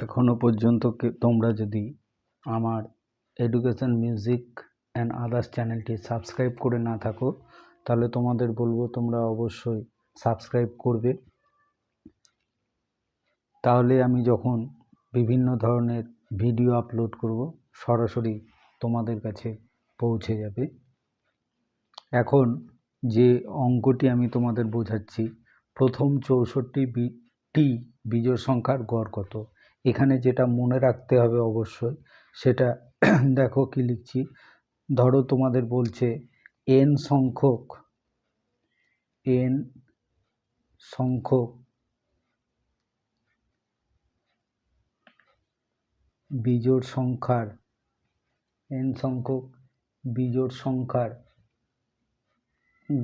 এখনো পর্যন্ত তোমরা যদি আমার এডুকেশন মিউজিক অ্যান্ড আদার্স চ্যানেলটি সাবস্ক্রাইব করে না থাকো তাহলে তোমাদের বলবো তোমরা অবশ্যই সাবস্ক্রাইব করবে। তাহলে আমি যখন বিভিন্ন ধরনের ভিডিও আপলোড করব সরাসরি তোমাদের কাছে পৌঁছে যাবে। এখন যে অঙ্কটি আমি তোমাদের বোঝাচ্ছি, প্রথম 64টি বিজোড় সংখ্যার গড় কত। এখানে যেটা মনে রাখতে হবে অবশ্যই সেটা দেখো কি লিখছি। ধরো তোমাদের বলছে n সংখ্যক বিজোড় সংখ্যার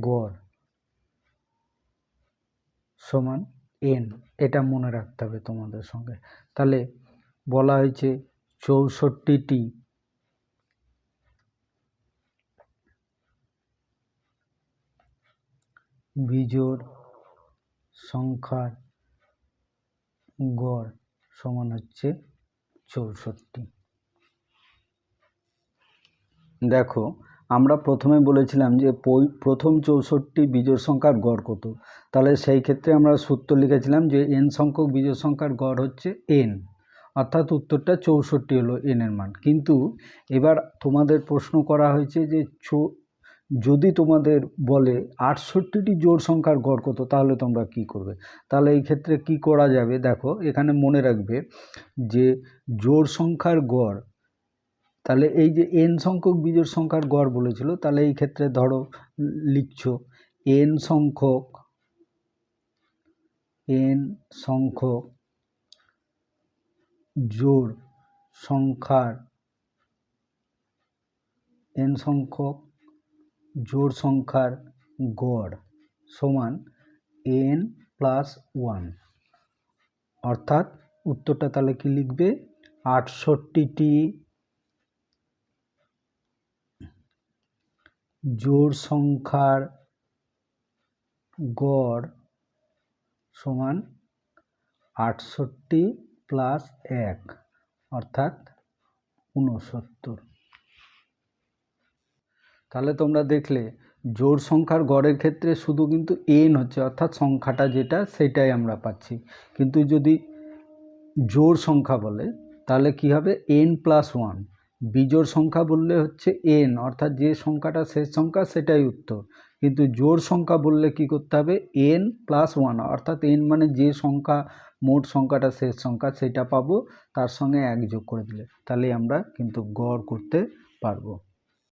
গড় সমান n। এটা মনে রাখতে হবে তোমাদের সঙ্গে। তাহলে বলা হয়েছে 64টি বিজোড় সংখ্যার গড় সমান হচ্ছে 64। দেখো আমরা প্রথমে বলেছিলাম যে প্রথম 64টি বিজোড় সংখ্যার গড় কত। তাহলে সেই ক্ষেত্রে আমরা সূত্র লিখেছিলাম যে n সংখ্যক বিজোড় সংখ্যার গড় হচ্ছে n, অর্থাৎ উত্তরটা 64 হলো n এর মান। কিন্তু এবার তোমাদের প্রশ্ন করা হয়েছে যে যদি তোমাদের বলে 68টি জোড় সংখ্যার গড় কত, তাহলে তোমরা কি করবে। তাহলে এই ক্ষেত্রে কি করা যাবে, দেখো এখানে মনে রাখবে যে জোড় সংখ্যার গড়, তাহলে এই যে n সংখ্যক বিজোড় সংখ্যার গড় বলেছিল, তাহলে এই ক্ষেত্রে ধরো লিখছো n সংখ্যক জোড় সংখ্যার গড় সমান n + 1, অর্থাৎ উত্তরটা তাহলে কি লিখবে 68টি জোড় সংখ্যার গড় সমান 68 + 1 অর্থাৎ 69। তাহলে তোমরা দেখলে জোড় সংখ্যার গড়ের ক্ষেত্রে শুধু কিন্তু n হচ্ছে, অর্থাৎ সংখ্যাটা যেটা সেটাই আমরা পাচ্ছি। কিন্তু যদি জোড় সংখ্যা বলে তাহলে কি হবে n + 1। বিজোড় সংখ্যা বললে হচ্ছে n, অর্থাৎ যে সংখ্যাটা শেষ সংখ্যা সেটাই উত্তর। কিন্তু জোড় সংখ্যা বললে কি করতে হবে n + 1, অর্থাৎ n মানে যে সংখ্যা মোট সংখ্যাটা শেষ সংখ্যা সেটা পাবো, তার সঙ্গে 1 যোগ করে দিলে তাহলে আমরা কিন্তু গড় করতে পারবো।